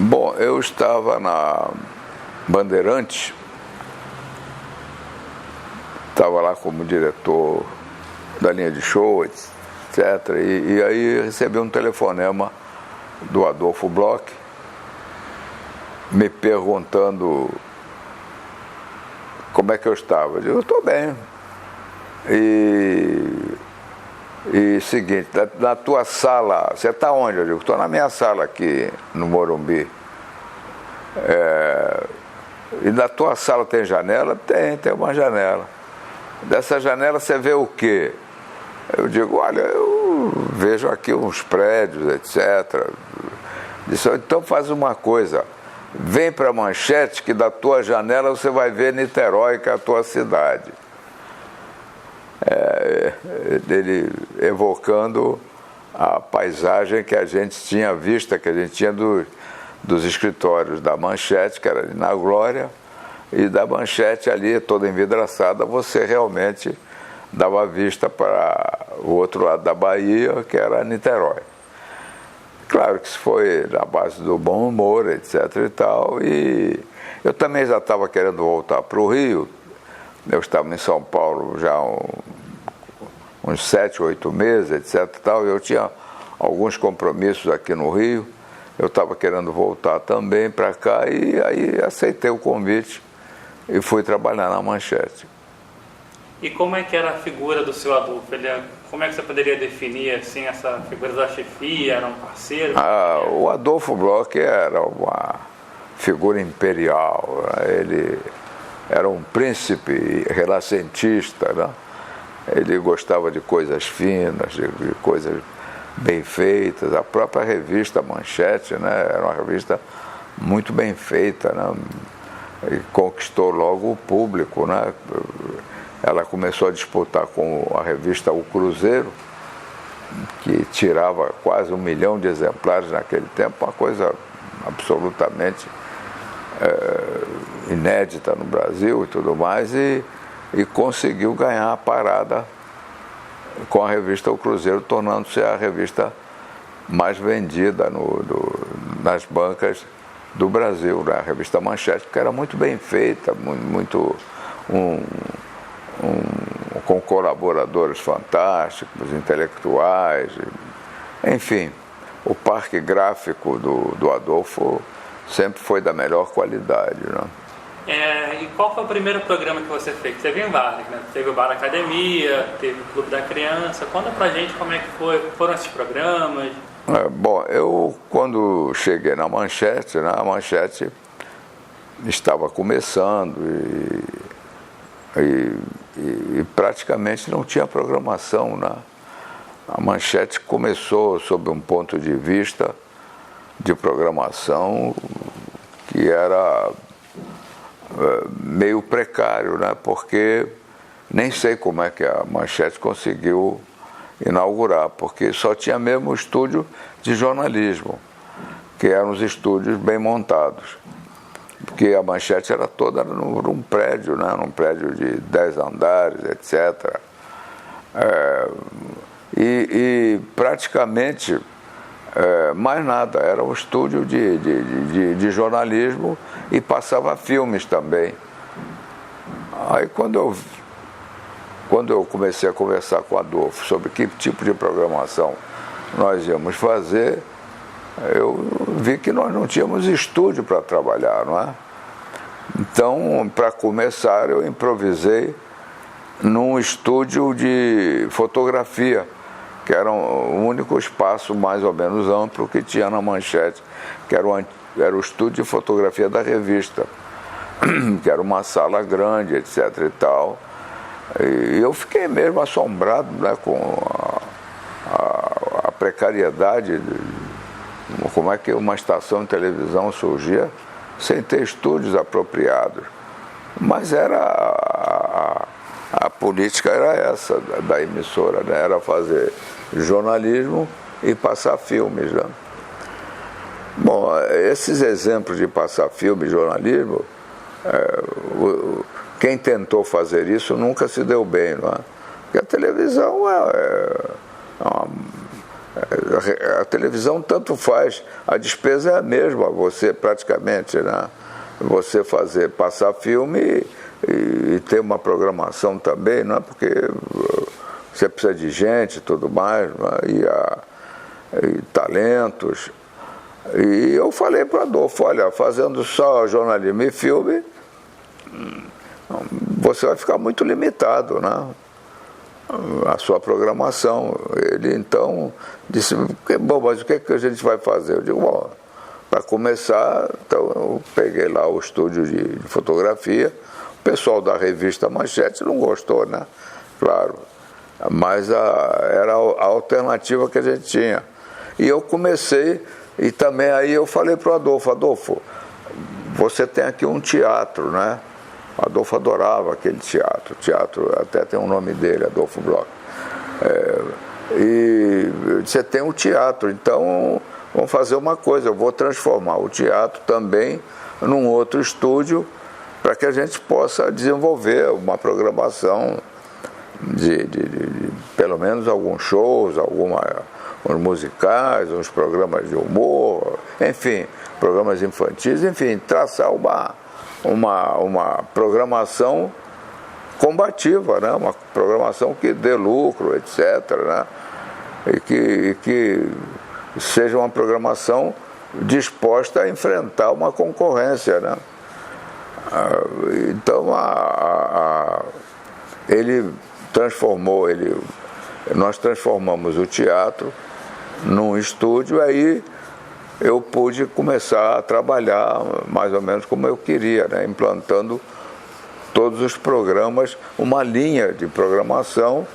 Bom, eu estava na Bandeirantes, estava lá como diretor da linha de show, etc. E aí recebi um telefonema do Adolfo Bloch, me perguntando como é que eu estava. Eu digo, eu estou bem. E seguinte, na tua sala, você está onde? Eu digo, estou na minha sala aqui no Morumbi. E na tua sala tem janela? Tem uma janela. Dessa janela você vê o quê? Eu digo, olha, eu vejo aqui uns prédios, etc. Disse, então faz uma coisa, vem para Manchete que da tua janela você vai ver Niterói, que é a tua cidade. Ele evocando a paisagem que a gente tinha vista, que a gente tinha dos escritórios da Manchete, que era ali na Glória, e da Manchete ali, toda envidraçada, você realmente dava vista para o outro lado da Bahia, que era Niterói. Claro que isso foi na base do bom humor, etc. e tal, e eu também já estava querendo voltar para o Rio. Eu estava em São Paulo já uns 7, 8 meses, etc. e tal, e eu tinha alguns compromissos aqui no Rio, eu estava querendo voltar também para cá, e aí aceitei o convite e fui trabalhar na Manchete. E como é que era a figura do seu Adolfo? Como é que você poderia definir assim, essa figura da chefia? Era um parceiro? O Adolfo Bloch era uma figura imperial, né? Ele era um príncipe renascentista, né? Ele gostava de coisas finas, de coisas bem feitas. A própria revista Manchete, né? Era uma revista muito bem feita, né? E conquistou logo o público, né? Ela começou a disputar com a revista O Cruzeiro, que tirava quase 1 milhão de exemplares naquele tempo, uma coisa absolutamente inédita no Brasil e tudo mais, e conseguiu ganhar a parada com a revista O Cruzeiro, tornando-se a revista mais vendida nas bancas do Brasil, né? A revista Manchete, que era muito bem feita, com colaboradores fantásticos, intelectuais, enfim, o parque gráfico do Adolfo sempre foi da melhor qualidade, né? E qual foi o primeiro programa que você fez? Você viu em vários, né? Teve o Bar Academia, teve o Clube da Criança. Conta pra gente como é que foram esses programas. Bom, eu quando cheguei na Manchete, né, a Manchete estava começando e praticamente não tinha programação, né? A Manchete começou sob um ponto de vista de programação que era meio precário, né? Porque nem sei como é que a Manchete conseguiu inaugurar, porque só tinha mesmo o estúdio de jornalismo, que eram os estúdios bem montados, porque a Manchete era toda num prédio, né? Num prédio de 10 andares, etc. E praticamente mais nada, era um estúdio de jornalismo e passava filmes também. Aí quando eu comecei a conversar com o Adolfo sobre que tipo de programação nós íamos fazer, eu vi que nós não tínhamos estúdio para trabalhar, não é? Então, para começar, eu improvisei num estúdio de fotografia, que era o único espaço mais ou menos amplo que tinha na Manchete, que era o estúdio de fotografia da revista, que era uma sala grande, etc. e tal. E eu fiquei mesmo assombrado, né, com a precariedade, como é que uma estação de televisão surgia sem ter estúdios apropriados. Mas a política era essa da emissora, né? Era fazer jornalismo e passar filmes, né? Bom, esses exemplos de passar filme e jornalismo, quem tentou fazer isso nunca se deu bem, não é? Porque a televisão A televisão tanto faz, a despesa é a mesma, você praticamente, né? Você passar filme e ter uma programação também, não é? Porque você precisa de gente e tudo mais, né? E talentos. E eu falei para o Adolfo, olha, fazendo só jornalismo e filme, você vai ficar muito limitado, né? A sua programação. Ele então disse, bom, mas o que a gente vai fazer? Eu digo, bom, para começar, então eu peguei lá o estúdio de fotografia, o pessoal da revista Manchete não gostou, né? Claro, mas era a alternativa que a gente tinha. E eu comecei, e também aí eu falei para o Adolfo, você tem aqui um teatro, né? O Adolfo adorava aquele teatro até tem o nome dele, Adolfo Bloch. E você tem um teatro, então vamos fazer uma coisa, eu vou transformar o teatro também num outro estúdio para que a gente possa desenvolver uma programação de pelo menos alguns shows, uns musicais, uns programas de humor, enfim, programas infantis, enfim, traçar uma programação combativa, né? Uma programação que dê lucro, etc., né? E que seja uma programação disposta a enfrentar uma concorrência, né? Então nós transformamos o teatro num estúdio, aí eu pude começar a trabalhar mais ou menos como eu queria, né? Implantando todos os programas, uma linha de programação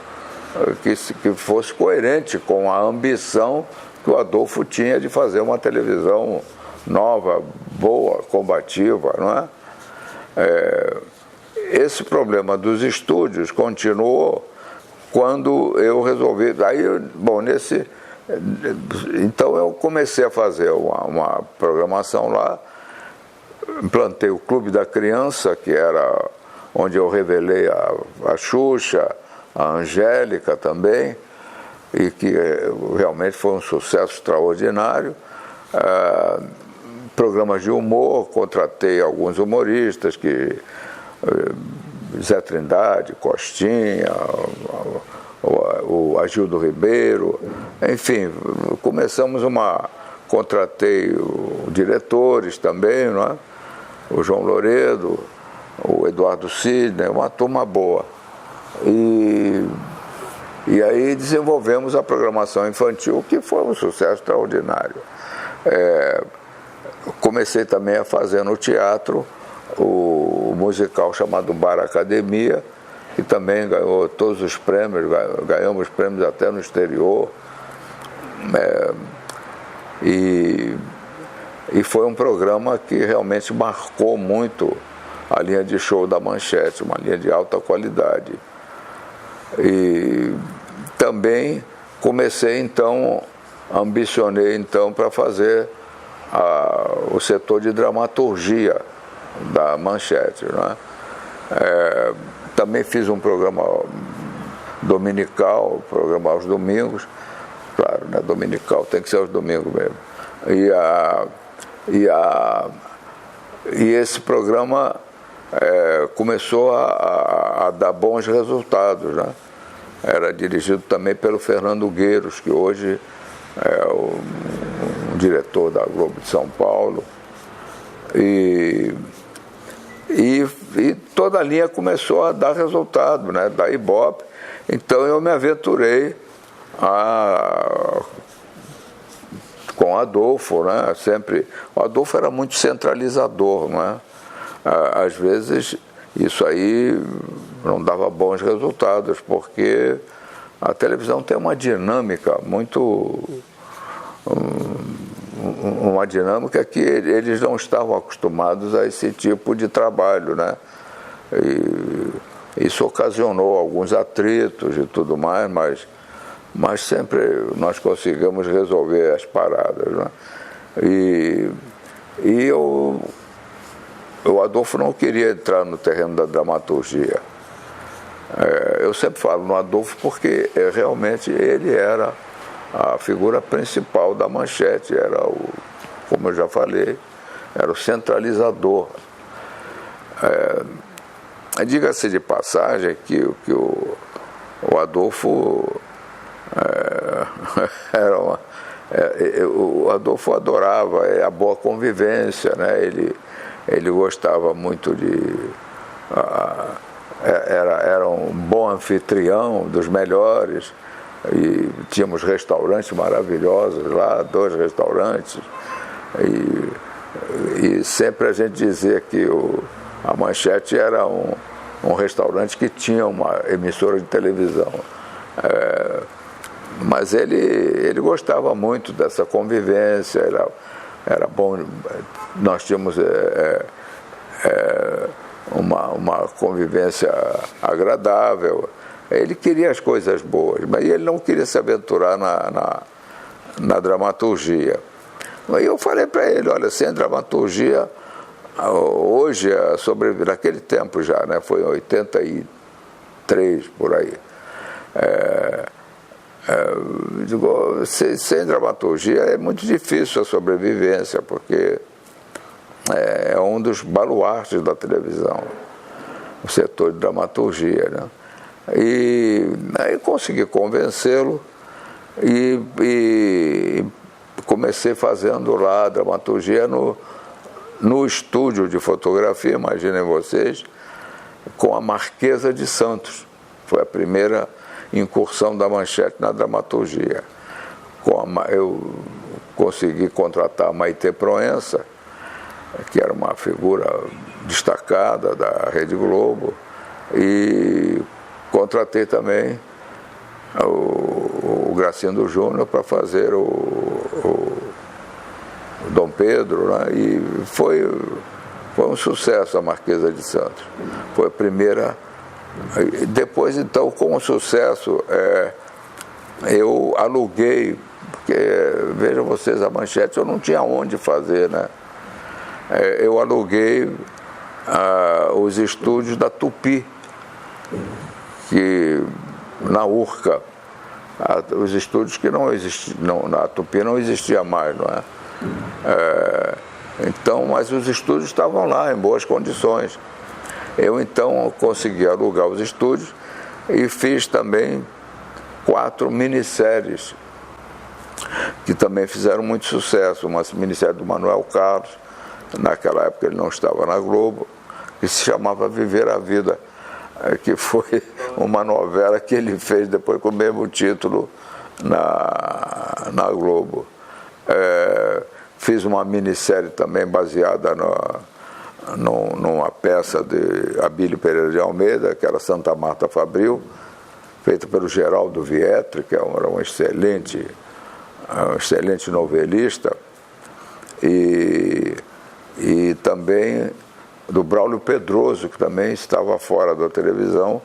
que fosse coerente com a ambição que o Adolfo tinha de fazer uma televisão nova, boa, combativa, não é? Esse problema dos estúdios continuou quando eu resolvi. Então eu comecei a fazer uma programação lá, implantei o Clube da Criança, que era onde eu revelei a Xuxa, a Angélica também, e que realmente foi um sucesso extraordinário. Programas de humor, contratei alguns humoristas, Zé Trindade, Costinha, o Agildo Ribeiro, enfim, contratei diretores também, não é? O João Loredo, o Eduardo Sidney, uma turma boa. E aí desenvolvemos a programação infantil, que foi um sucesso extraordinário. Comecei também a fazer no teatro o musical chamado Bar Academia, que também ganhou todos os prêmios, ganhamos prêmios até no exterior. E foi um programa que realmente marcou muito a linha de show da Manchete, uma linha de alta qualidade. E também ambicionei então para fazer o setor de dramaturgia da Manchete, não é? Também fiz um programa dominical, programa aos domingos, claro, né? Dominical tem que ser aos domingos mesmo. E esse programa começou a dar bons resultados, né? Era dirigido também pelo Fernando Gueiros, que hoje é um diretor da Globo de São Paulo. E toda a linha começou a dar resultado, né? Da Ibope. Então eu me aventurei com o Adolfo, né? O Adolfo era muito centralizador, né? Às vezes isso aí não dava bons resultados, porque a televisão tem uma dinâmica uma dinâmica que eles não estavam acostumados a esse tipo de trabalho, né? E isso ocasionou alguns atritos e tudo mais, mas sempre nós conseguimos resolver as paradas, né? E o Adolfo não queria entrar no terreno da dramaturgia. Eu sempre falo no Adolfo porque realmente ele era a figura principal da Manchete, era como eu já falei, era o centralizador. Diga-se de passagem que o Adolfo o Adolfo adorava a boa convivência, né? Ele gostava muito era um bom anfitrião, dos melhores, e tínhamos restaurantes maravilhosos lá, 2 restaurantes, e sempre a gente dizia que a Manchete era um restaurante que tinha uma emissora de televisão. Mas ele gostava muito dessa convivência, era bom. Nós tínhamos uma convivência agradável. Ele queria as coisas boas, mas ele não queria se aventurar na dramaturgia. Aí eu falei para ele, olha, sem dramaturgia, hoje, naquele tempo já, né, foi em 83, por aí, digo, sem dramaturgia é muito difícil a sobrevivência, porque é um dos baluartes da televisão, o setor de dramaturgia, né? E aí consegui convencê-lo e comecei fazendo lá a dramaturgia no estúdio de fotografia, imaginem vocês, com a Marquesa de Santos. Foi a primeira incursão da Manchete na dramaturgia. Eu consegui contratar a Maitê Proença, que era uma figura destacada da Rede Globo, e contratei também o Gracindo Júnior para fazer o Dom Pedro, né? E foi um sucesso a Marquesa de Santos. Foi a primeira. Depois, então, com o sucesso, eu aluguei, porque, vejam vocês, a Manchete eu não tinha onde fazer, né? Eu aluguei os estúdios da Tupi, que na Urca, os estúdios que não existiam, na Tupi não existia mais, não é? Então, mas os estúdios estavam lá em boas condições. Eu então consegui alugar os estúdios e fiz também 4 minisséries que também fizeram muito sucesso. Uma minissérie do Manuel Carlos, naquela época ele não estava na Globo, que se chamava Viver a Vida, que foi uma novela que ele fez depois com o mesmo título na Globo. Fiz uma minissérie também baseada numa peça de Abílio Pereira de Almeida, que era Santa Marta Fabril, feita pelo Geraldo Vietri, que era um excelente novelista, e também do Braulio Pedroso, que também estava fora da televisão,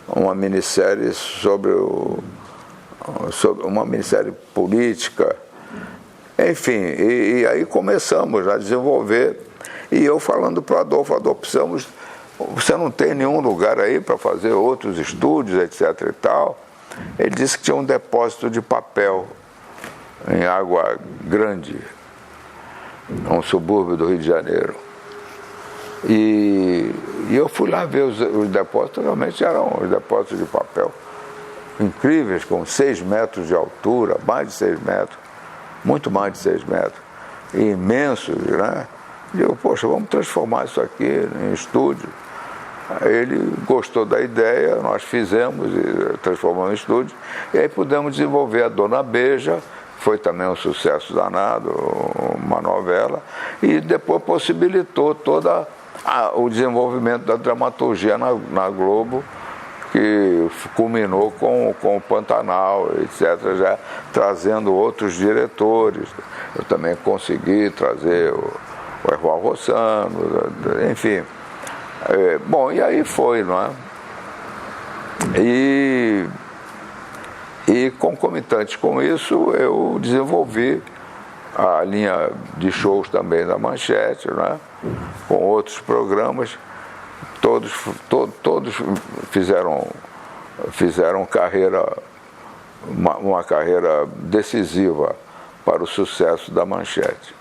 uma minissérie sobre uma minissérie política. Enfim, e aí começamos a desenvolver, e eu falando para o Adolfo, você não tem nenhum lugar aí para fazer outros estúdios, etc e tal? Ele disse que tinha um depósito de papel em Água Grande, um subúrbio do Rio de Janeiro. E eu fui lá ver os depósitos, realmente eram os depósitos de papel incríveis, com 6 metros de altura, mais de 6 metros, muito mais de 6 metros, imensos, né? E eu, poxa, vamos transformar isso aqui em estúdio. Aí ele gostou da ideia, nós fizemos e transformamos em estúdio, e aí pudemos desenvolver a Dona Beija, foi também um sucesso danado, uma novela, e depois possibilitou todo o desenvolvimento da dramaturgia na Globo, que culminou com o Pantanal, etc., já trazendo outros diretores. Eu também consegui trazer o Erval Rossano, enfim. Bom, e aí foi, não é? E concomitante com isso, eu desenvolvi a linha de shows também da Manchete, né? Com outros programas. Todos fizeram carreira uma carreira decisiva para o sucesso da Manchete.